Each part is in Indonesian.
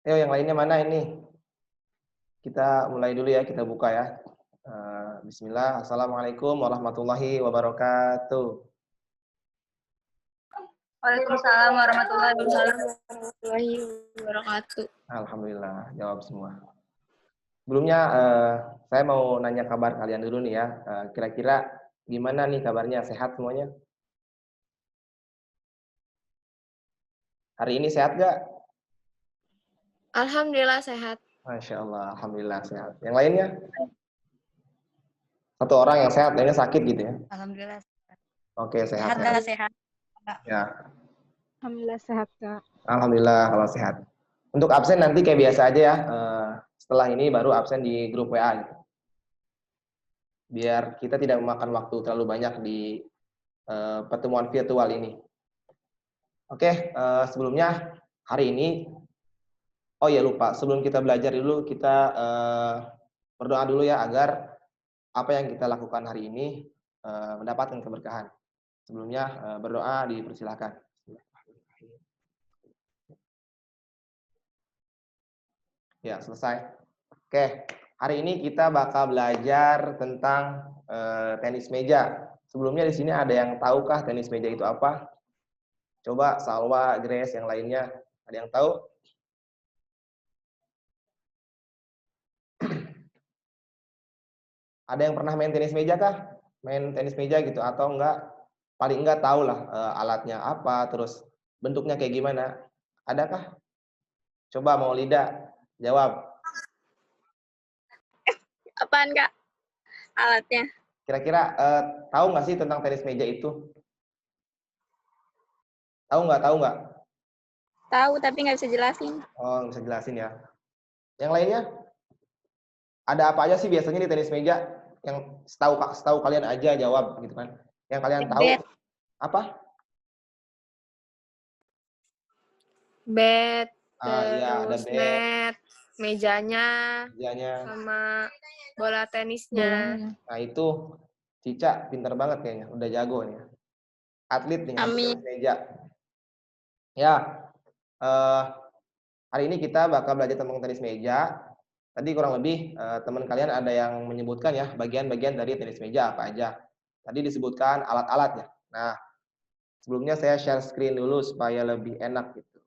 Ayo yang lainnya mana ini? Kita mulai dulu ya, kita buka ya. Bismillah. Assalamualaikum warahmatullahi wabarakatuh. Waalaikumsalam warahmatullahi wabarakatuh. Alhamdulillah, jawab semua. Sebelumnya saya mau nanya kabar kalian dulu nih ya. Kira-kira gimana nih kabarnya? Sehat semuanya? Hari ini sehat gak? Alhamdulillah sehat. Masya Allah, Alhamdulillah sehat. Yang lainnya? Satu orang yang sehat, lainnya sakit gitu ya? Alhamdulillah sehat. Oke, sehat. Sehat, sehat. Ya, Alhamdulillah sehat, Kak. Alhamdulillah kalau sehat. Untuk absen nanti kayak biasa aja ya. Setelah ini baru absen di grup WA gitu. Biar kita tidak memakan waktu terlalu banyak di pertemuan virtual ini. Oke, sebelumnya hari ini, oh ya lupa, sebelum kita belajar dulu kita berdoa dulu ya agar apa yang kita lakukan hari ini mendapatkan keberkahan. Sebelumnya berdoa dipersilakan. Ya, selesai. Oke, hari ini kita bakal belajar tentang tenis meja. Sebelumnya di sini ada yang tahukah tenis meja itu apa? Coba Salwa, Grace, yang lainnya. Ada yang tahu? Ada yang pernah main tenis meja kah? Main tenis meja gitu atau enggak? Paling enggak tahu lah alatnya apa, terus bentuknya kayak gimana. Adakah? Coba mau Lida jawab. Apaan, Kak? Alatnya? Kira-kira tahu nggak sih tentang tenis meja itu? Tahu nggak? Tahu nggak? Tahu tapi nggak bisa jelasin. Oh, bisa jelasin ya. Yang lainnya? Ada apa aja sih biasanya di tenis meja? Yang setahu kalian aja jawab gitu kan. Yang kalian tahu Bed, apa? bed, Ya ada terus bat, net, mejanya, mejanya. sama bola tenisnya. Bolanya. Nah itu Cica pinter banget kayaknya, udah jago nih. Atlet nih untuk Amin. tenis meja. Ya, eh, hari ini kita bakal belajar tentang tenis meja. Tadi kurang lebih teman kalian ada yang menyebutkan ya bagian-bagian dari tenis meja apa aja. Tadi disebutkan alat-alatnya. Nah, sebelumnya saya share screen dulu supaya lebih enak gitu.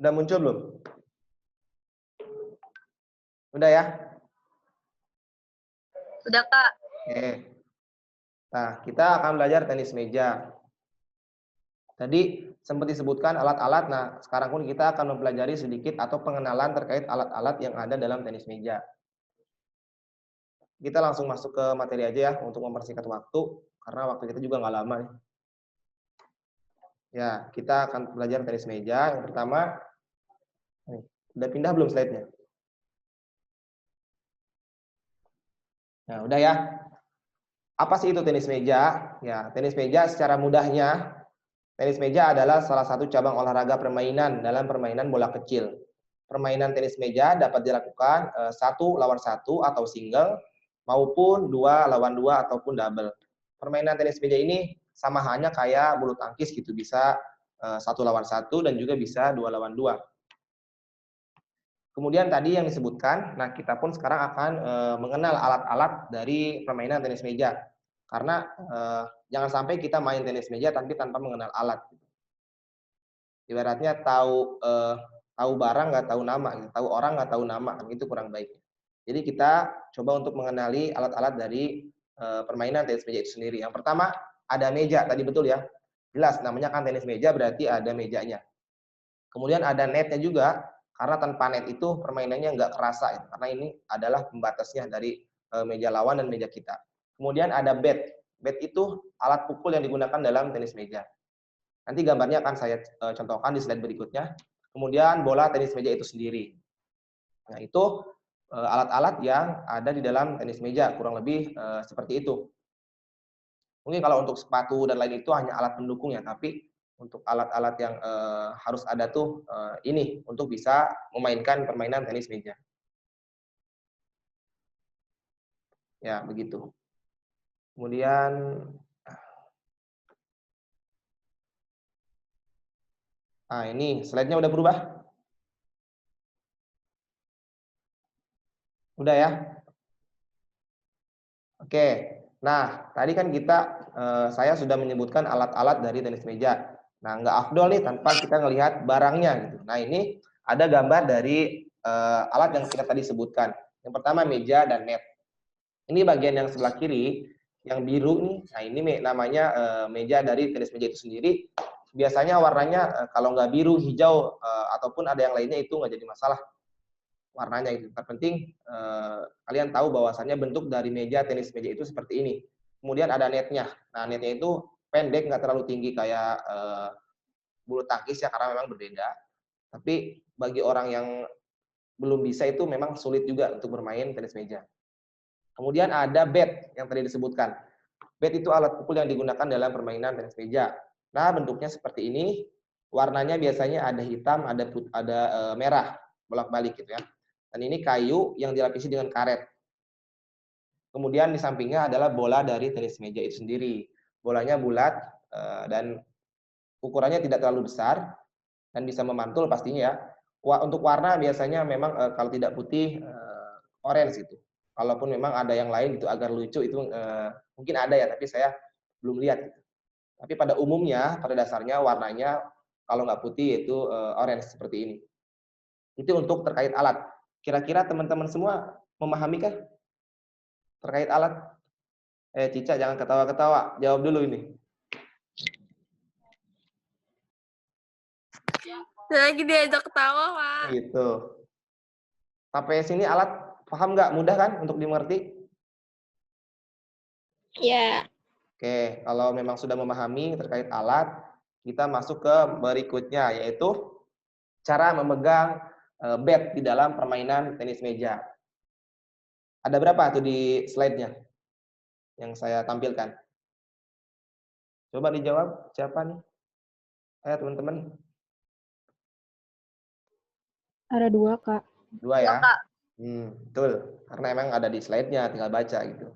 Udah muncul belum? Udah ya? Udah, Kak. Oke. Nah, kita akan belajar tenis meja. Tadi sempat disebutkan alat-alat. Nah, sekarang pun kita akan mempelajari sedikit atau pengenalan terkait alat-alat yang ada dalam tenis meja. Kita langsung masuk ke materi aja ya untuk mempersingkat waktu karena waktu kita juga nggak lama nih. Ya, kita akan belajar tenis meja. Yang pertama, udah pindah belum slide-nya? Nah, udah ya. Apa sih itu tenis meja? Ya, tenis meja secara mudahnya, tenis meja adalah salah satu cabang olahraga permainan dalam permainan bola kecil. Permainan tenis meja dapat dilakukan 1 lawan 1 atau single maupun 2 lawan 2 ataupun double. Permainan tenis meja ini sama halnya kayak bulu tangkis gitu, bisa 1 lawan 1 dan juga bisa 2 lawan 2. Kemudian tadi yang disebutkan, nah kita pun sekarang akan mengenal alat-alat dari permainan tenis meja. Karena jangan sampai kita main tenis meja tapi tanpa mengenal alat. Ibaratnya tahu barang nggak tahu nama, gitu. Tahu orang nggak tahu nama, kan itu kurang baik. Jadi kita coba untuk mengenali alat-alat dari permainan tenis meja itu sendiri. Yang pertama ada meja, tadi betul ya. Jelas namanya kan tenis meja berarti ada mejanya. Kemudian ada netnya juga, karena tanpa net itu permainannya nggak kerasa ya, karena ini adalah pembatasnya dari meja lawan dan meja kita. Kemudian ada bat. Bat itu alat pukul yang digunakan dalam tenis meja. Nanti gambarnya akan saya contohkan di slide berikutnya. Kemudian bola tenis meja itu sendiri. Nah, itu alat-alat yang ada di dalam tenis meja, kurang lebih seperti itu. Mungkin kalau untuk sepatu dan lain itu hanya alat pendukung ya, tapi untuk alat-alat yang harus ada tuh ini untuk bisa memainkan permainan tenis meja. Ya, begitu. Kemudian ini slide-nya udah berubah? Udah ya? Oke. Nah, tadi kan saya sudah menyebutkan alat-alat dari tenis meja. Nah, nggak afdol nih tanpa kita ngelihat barangnya gitu. Nah, ini ada gambar dari alat yang kita tadi sebutkan. Yang pertama meja dan net. Ini bagian yang sebelah kiri, yang biru nih. Nah, ini namanya meja dari tenis meja itu sendiri. Biasanya warnanya kalau nggak biru, hijau, ataupun ada yang lainnya itu nggak jadi masalah warnanya itu. Terpenting kalian tahu bahwasannya bentuk dari tenis meja itu seperti ini. Kemudian ada netnya. Nah, netnya itu pendek, nggak terlalu tinggi kayak bulu tangkis ya, karena memang berbeda. Tapi bagi orang yang belum bisa itu memang sulit juga untuk bermain tenis meja. Kemudian ada bat yang tadi disebutkan. Bat itu alat pukul yang digunakan dalam permainan tenis meja. Nah, bentuknya seperti ini. Warnanya biasanya ada hitam, ada merah, bolak-balik gitu ya. Dan ini kayu yang dilapisi dengan karet. Kemudian di sampingnya adalah bola dari tenis meja itu sendiri. Bolanya bulat dan ukurannya tidak terlalu besar dan bisa memantul pastinya ya. Untuk warna biasanya memang kalau tidak putih orange itu. Kalaupun memang ada yang lain itu agar lucu itu mungkin ada ya, tapi saya belum lihat. Tapi pada umumnya, pada dasarnya warnanya kalau nggak putih itu orange seperti ini. Itu untuk terkait alat. Kira-kira teman-teman semua memahami kah terkait alat? Cica jangan ketawa-ketawa, jawab dulu ini. Lagi diajak ketawa, Pak. Gitu. Sampai sini alat paham nggak? Mudah kan untuk dimengerti? Iya. Oke, kalau memang sudah memahami terkait alat, kita masuk ke berikutnya, yaitu cara memegang bat di dalam permainan tenis meja. Ada berapa tuh di slide-nya yang saya tampilkan? Coba dijawab, siapa nih? Ayo teman-teman. Ada 2, Kak. 2 ya? Betul. Karena emang ada di slide-nya, tinggal baca gitu.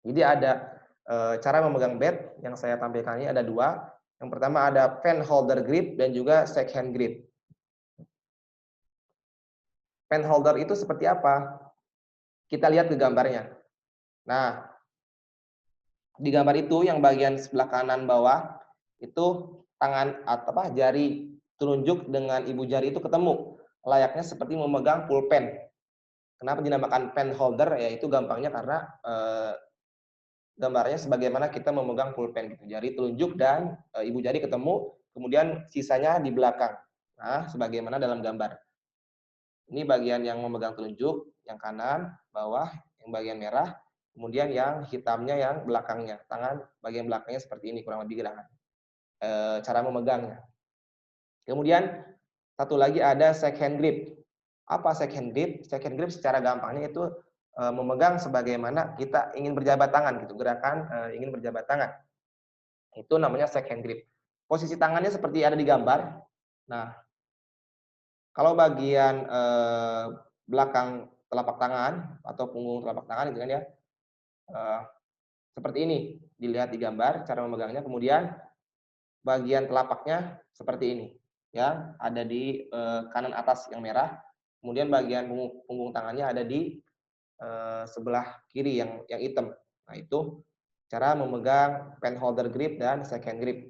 Jadi ada cara memegang bat yang saya tampilkan ini ada 2. Yang pertama ada pen holder grip dan juga shake hand grip. Pen holder itu seperti apa? Kita lihat ke gambarnya. Nah, di gambar itu yang bagian sebelah kanan bawah itu tangan atau jari telunjuk dengan ibu jari itu ketemu, layaknya seperti memegang pulpen. Kenapa dinamakan pen holder? Yaitu gampangnya karena gambarnya sebagaimana kita memegang pulpen gitu. Jari telunjuk dan ibu jari ketemu, kemudian sisanya di belakang. Nah, sebagaimana dalam gambar. Ini bagian yang memegang telunjuk, yang kanan, bawah, yang bagian merah, kemudian yang hitamnya yang belakangnya. Tangan bagian belakangnya seperti ini, kurang lebih gerakan. Cara memegangnya. Kemudian satu lagi ada shake hand grip. Apa shake hand grip? Shake hand grip secara gampangnya itu memegang sebagaimana kita ingin berjabat tangan gitu, gerakan ingin berjabat tangan. Itu namanya shake hand grip. Posisi tangannya seperti ada di gambar. Nah, kalau bagian belakang telapak tangan atau punggung telapak tangan gitu kan ya, seperti ini dilihat di gambar cara memegangnya. Kemudian bagian telapaknya seperti ini, ya ada di kanan atas yang merah. Kemudian bagian punggung tangannya ada di sebelah kiri yang hitam. Nah itu cara memegang pen holder grip dan second grip.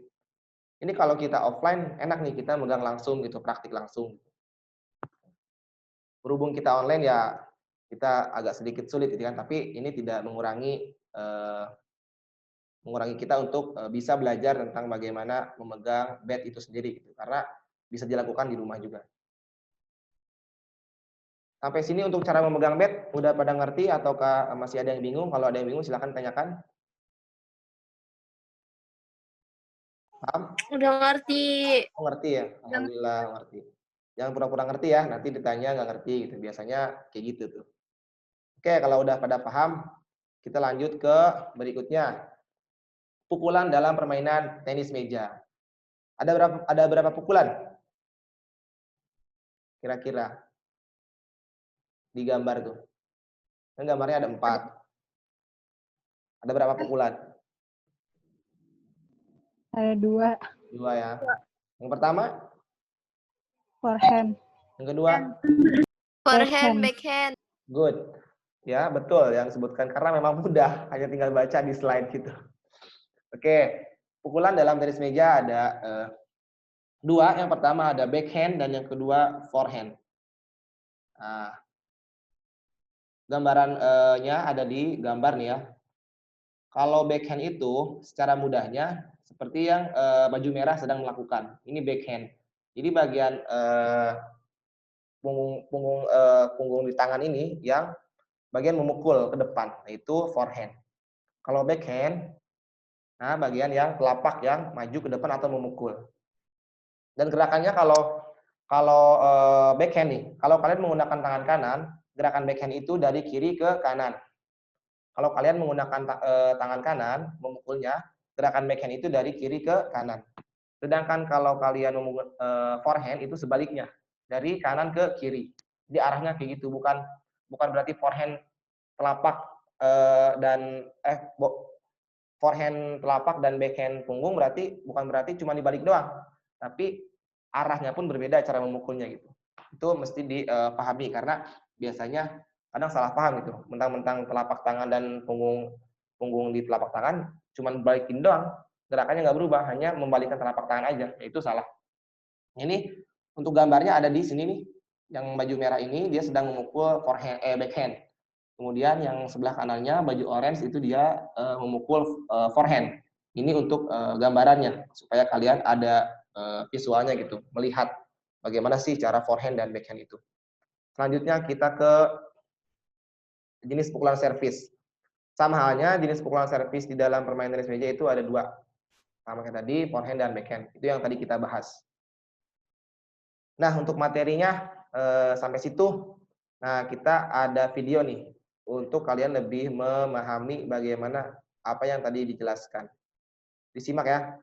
Ini kalau kita offline enak nih kita megang langsung gitu, praktik langsung. Berhubung kita online ya kita agak sedikit sulit gitu kan, tapi ini tidak mengurangi kita untuk bisa belajar tentang bagaimana memegang bat itu sendiri gitu, karena bisa dilakukan di rumah juga. Sampai sini untuk cara memegang bat udah pada ngerti ataukah masih ada yang bingung? Kalau ada yang bingung silahkan tanyakan. Paham? Udah ngerti. Oh, ngerti ya? Alhamdulillah ngerti. Jangan pura-pura ngerti ya, nanti ditanya nggak ngerti gitu. Biasanya kayak gitu tuh. Oke, kalau udah pada paham, kita lanjut ke berikutnya. Pukulan dalam permainan tenis meja. Ada berapa pukulan? Kira-kira di gambar tuh. Kan gambarnya ada 4. Ada berapa pukulan? Ada 2. 2 ya. Yang pertama? Forehand. Yang kedua? Forehand, Backhand. backhand. Good. Ya, betul yang disebutkan karena memang mudah, hanya tinggal baca di slide gitu. Oke, pukulan dalam tenis meja ada 2. Yang pertama ada backhand dan yang kedua forehand. Nah, gambarannya ada di gambar nih ya. Kalau backhand itu secara mudahnya seperti yang baju merah sedang melakukan. Ini backhand. Jadi bagian punggung di tangan ini yang bagian memukul ke depan, yaitu forehand. Kalau backhand, nah bagian yang telapak yang maju ke depan atau memukul. Dan gerakannya kalau backhand nih, kalau kalian menggunakan tangan kanan, gerakan backhand itu dari kiri ke kanan. Kalau kalian menggunakan tangan kanan memukulnya, gerakan backhand itu dari kiri ke kanan. Sedangkan kalau kalian memukul forehand itu sebaliknya, dari kanan ke kiri. Jadi arahnya kayak gitu, bukan berarti forehand telapak forehand telapak dan backhand punggung bukan berarti cuma dibalik doang, tapi arahnya pun berbeda cara memukulnya gitu. Itu mesti dipahami karena biasanya kadang salah paham gitu. Mentang-mentang telapak tangan dan punggung di telapak tangan cuma balikin doang, gerakannya nggak berubah, hanya membalikkan telapak tangan aja. Itu salah. Ini untuk gambarnya ada di sini nih. Yang baju merah ini dia sedang memukul backhand. Kemudian yang sebelah kanannya baju orange itu dia memukul forehand. Ini untuk gambarannya supaya kalian ada visualnya gitu, melihat bagaimana sih cara forehand dan backhand itu. Selanjutnya kita ke jenis pukulan servis. Sama halnya jenis pukulan servis di dalam permainan tenis meja itu ada 2. Sama kayak tadi, forehand dan backhand. Itu yang tadi kita bahas. Nah, untuk materinya sampai situ. Nah, kita ada video nih untuk kalian lebih memahami bagaimana apa yang tadi dijelaskan. Disimak ya.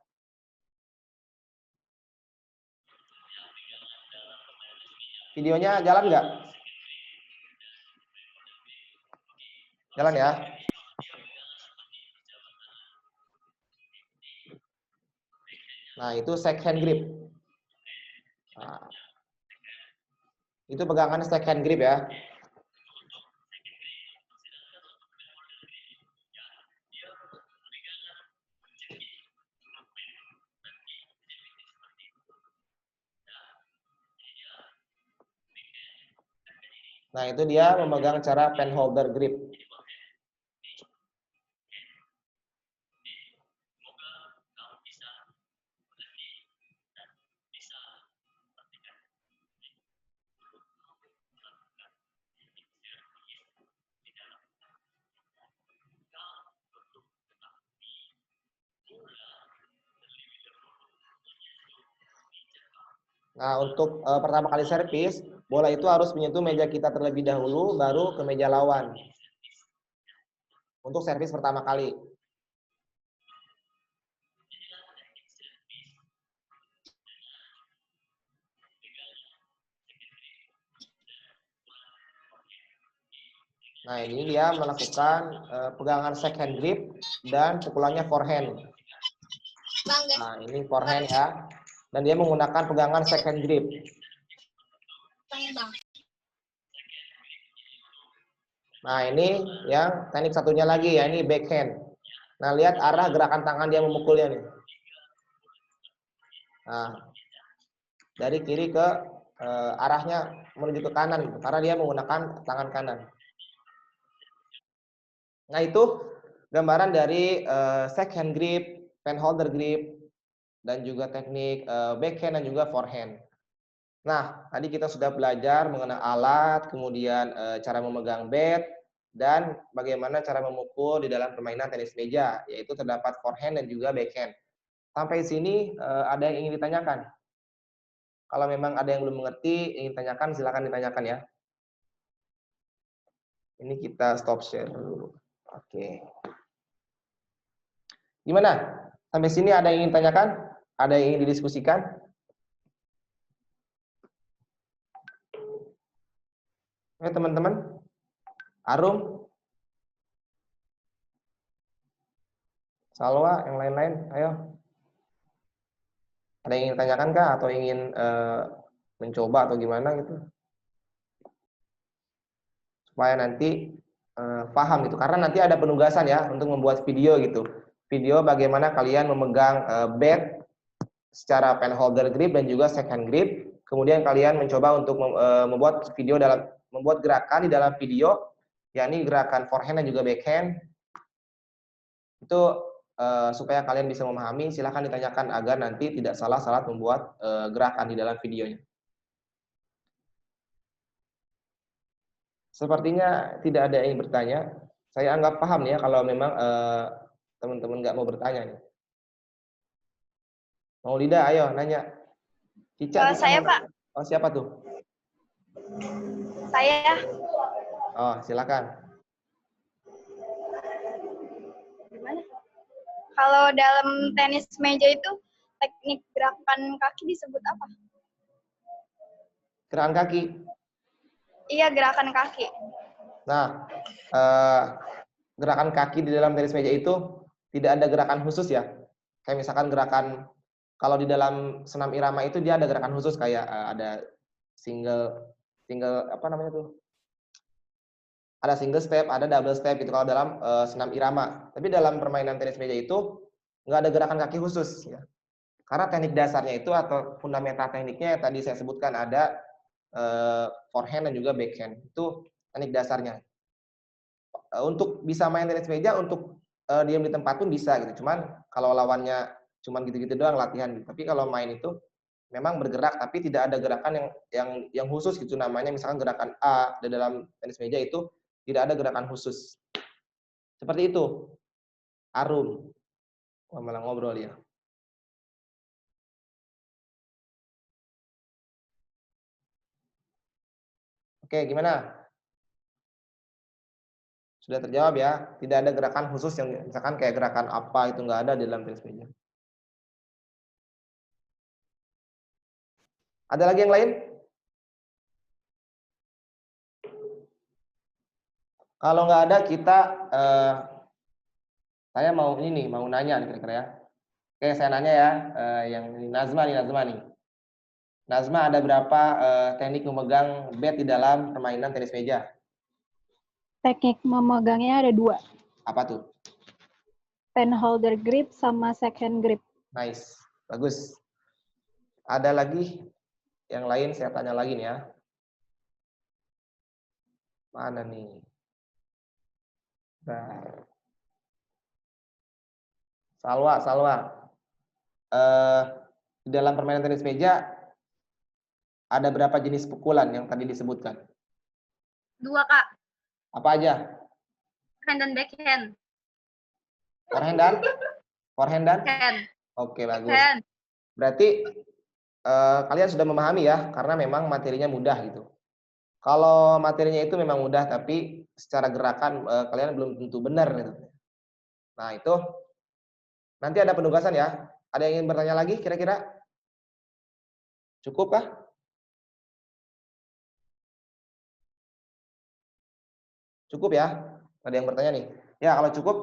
Videonya jalan nggak? Jalan ya. Nah, itu second grip. Nah, itu pegangan second grip ya. Nah, itu dia memegang cara pen holder grip. Nah, untuk pertama kali servis, bola itu harus menyentuh meja kita terlebih dahulu, baru ke meja lawan. Untuk servis pertama kali. Nah, ini dia melakukan pegangan second grip dan pukulannya forehand. Nah, ini forehand ya. Dan dia menggunakan pegangan second grip. Nah, ini yang teknik satunya lagi ya, ini backhand. Nah, lihat arah gerakan tangan dia memukulnya nih. Nah, dari kiri ke arahnya menuju ke kanan gitu, karena dia menggunakan tangan kanan. Nah, itu gambaran dari second grip, pen holder grip, dan juga teknik backhand dan juga forehand. Nah, tadi kita sudah belajar mengenai alat, kemudian cara memegang bat, dan bagaimana cara memukul di dalam permainan tenis meja, yaitu terdapat forehand dan juga backhand. Sampai sini ada yang ingin ditanyakan? Kalau memang ada yang belum mengerti, ingin tanyakan, silakan ditanyakan ya. Ini kita stop share dulu. Oke. Gimana? Sampai sini ada yang ingin tanyakan? Ada yang ingin didiskusikan? Oke, teman-teman. Arum? Salwa, yang lain-lain, ayo. Ada yang ingin tanyakan kah atau ingin mencoba atau gimana gitu? Supaya nanti paham gitu. Karena nanti ada penugasan ya untuk membuat video gitu. Video bagaimana kalian memegang bat secara pen holder grip dan juga second grip. Kemudian kalian mencoba untuk membuat gerakan di dalam video, yakni gerakan forehand dan juga backhand. Itu supaya kalian bisa memahami, silahkan ditanyakan agar nanti tidak salah saat membuat gerakan di dalam videonya. Sepertinya tidak ada yang bertanya. Saya anggap paham ya kalau memang teman-teman nggak mau bertanya nih. Mau Lida, ayo nanya. Cica, Saya, Pak. Oh, siapa tuh? Saya. Oh, silakan. Gimana? Kalau dalam tenis meja itu teknik gerakan kaki disebut apa? Gerakan kaki. Iya, gerakan kaki. Nah, gerakan kaki di dalam tenis meja itu tidak ada gerakan khusus ya. Kayak misalkan gerakan, kalau di dalam senam irama itu dia ada gerakan khusus kayak ada single apa namanya tuh? Ada single step, ada double step gitu kalau dalam senam irama. Tapi dalam permainan tenis meja itu nggak ada gerakan kaki khusus ya. Karena teknik dasarnya itu atau fundamental tekniknya yang tadi saya sebutkan ada forehand dan juga backhand. Itu teknik dasarnya. Untuk bisa main tenis meja, untuk diam di tempat pun bisa gitu. Cuman kalau lawannya cuman gitu-gitu doang latihan gitu. Tapi kalau main itu memang bergerak tapi tidak ada gerakan yang khusus gitu, namanya misalkan gerakan A di dalam tenis meja itu tidak ada gerakan khusus. Seperti itu. Arum. Wah, malah ngobrol ya. Oke, gimana? Sudah terjawab ya? Tidak ada gerakan khusus yang misalkan kayak gerakan apa itu nggak ada di dalam tenis meja. Ada lagi yang lain? Kalau nggak ada kita, saya mau ini nih, mau nanya nih kira-kira ya. Oke, saya nanya ya, yang Nazma nih. Nazma, ada berapa teknik memegang bat di dalam permainan tenis meja? Teknik memegangnya ada 2. Apa tuh? Pen holder grip sama second grip. Nice, bagus. Ada lagi yang lain, saya tanya lagi nih ya. Mana nih? Nah. Salwa. Di dalam permainan tenis meja ada berapa jenis pukulan yang tadi disebutkan? 2, Kak. Apa aja? Forehand dan backhand. Forehand dan? Hand. Oke, bagus. Hand. Berarti kalian sudah memahami ya, karena memang materinya mudah gitu. Kalau materinya itu memang mudah, tapi secara gerakan kalian belum tentu benar gitu. Nah, itu nanti ada penugasan ya. Ada yang ingin bertanya lagi kira-kira? Cukup kah? Cukup ya? Ada yang bertanya nih. Ya, kalau cukup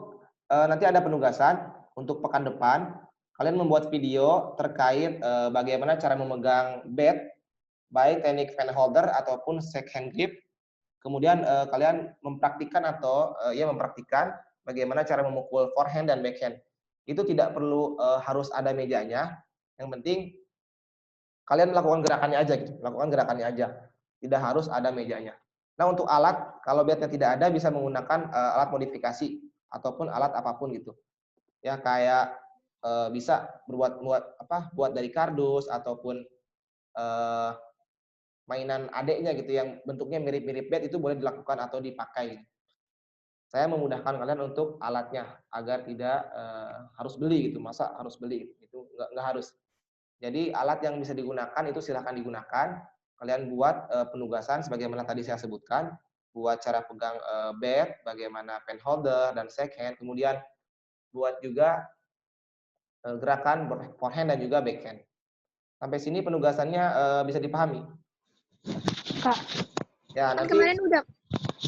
nanti ada penugasan untuk pekan depan. Kalian membuat video terkait bagaimana cara memegang bat, baik teknik fan holder ataupun second grip. Kemudian kalian mempraktikkan mempraktikkan bagaimana cara memukul forehand dan backhand. Itu tidak perlu harus ada mejanya. Yang penting kalian melakukan gerakannya aja gitu. Tidak harus ada mejanya. Nah, untuk alat, kalau batnya tidak ada bisa menggunakan alat modifikasi ataupun alat apapun gitu. Ya, kayak bisa buat dari kardus ataupun mainan adeknya gitu yang bentuknya mirip-mirip bat, itu boleh dilakukan atau dipakai. Saya memudahkan kalian untuk alatnya agar tidak harus beli gitu. Masa harus beli? Itu nggak harus. Jadi alat yang bisa digunakan itu silahkan digunakan. Kalian buat penugasan sebagaimana tadi saya sebutkan, buat cara pegang bat, bagaimana pen holder dan second, kemudian buat juga gerakan forehand dan juga backhand. Sampai sini penugasannya bisa dipahami. Kak, Ya, nanti Kemarin udah.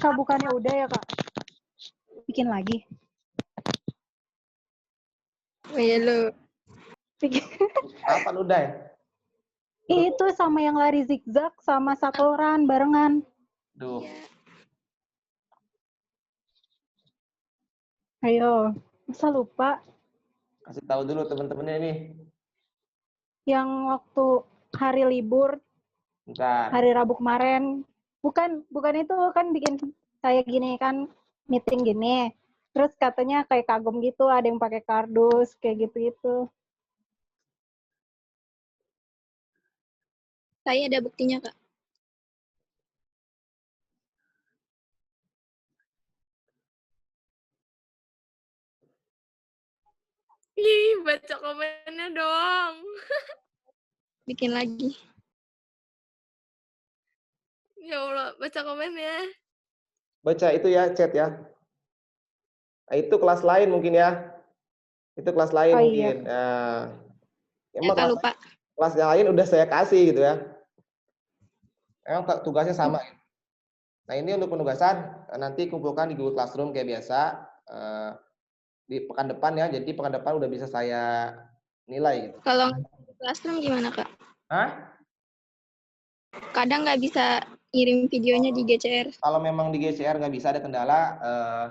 Kak bukannya udah ya Kak? Bikin lagi. iya lu. Kapan udah ya? Itu sama yang lari zigzag sama satoran barengan. Duh, Ayo, masa lupa kasih tahu dulu teman-temannya ini. yang waktu hari libur, Bentar. hari Rabu kemarin. Bukan itu kan bikin kayak gini kan, meeting gini. Terus katanya kayak kagum gitu, ada yang pakai kardus kayak gitu-gitu. Saya ada buktinya, Kak. Ih, baca komennya dong. Bikin lagi. Ya Allah, baca komennya. Baca itu ya, chat ya. Itu kelas lain mungkin ya. Itu kelas lain Oh iya. mungkin. Nah, emang Kak lupa. kelas yang lain udah saya kasih gitu ya. Emang tugasnya sama. Nah, ini untuk penugasan nanti kumpulkan di Google Classroom kayak biasa di pekan depan ya. Jadi pekan depan udah bisa saya nilai gitu. Kalau Classroom gimana, Kak? Hah? Kadang nggak bisa ngirim videonya di GCR. Kalau memang di GCR nggak bisa ada kendala,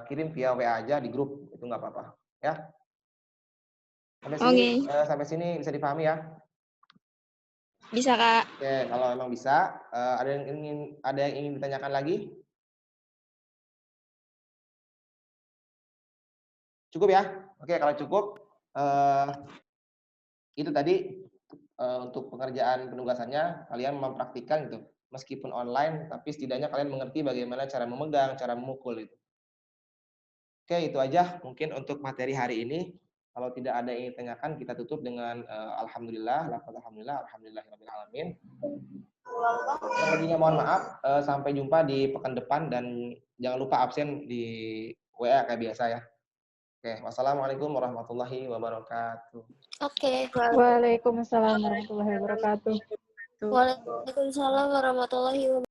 kirim via WA aja di grup, itu nggak apa-apa. Ya. Sampai sini bisa dipahami ya? Bisa, Kak. Oke, kalau memang bisa, ada yang ingin ditanyakan lagi? Cukup ya? Oke, kalau cukup, itu tadi untuk pengerjaan penugasannya, kalian mempraktikkan gitu. Meskipun online, tapi setidaknya kalian mengerti bagaimana cara memegang, cara memukul itu. Oke, itu aja mungkin untuk materi hari ini. Kalau tidak ada yang ingin ditanyakan, kita tutup dengan alhamdulillah, lafaz alhamdulillah, alhamdulillahirabbil alamin. Yang lebihnya mohon maaf, sampai jumpa di pekan depan dan jangan lupa absen di WA kayak biasa ya. Oke, wassalamualaikum warahmatullahi wabarakatuh. Oke. Waalaikumsalam warahmatullahi wabarakatuh. Waalaikumsalam warahmatullahi wabarakatuh.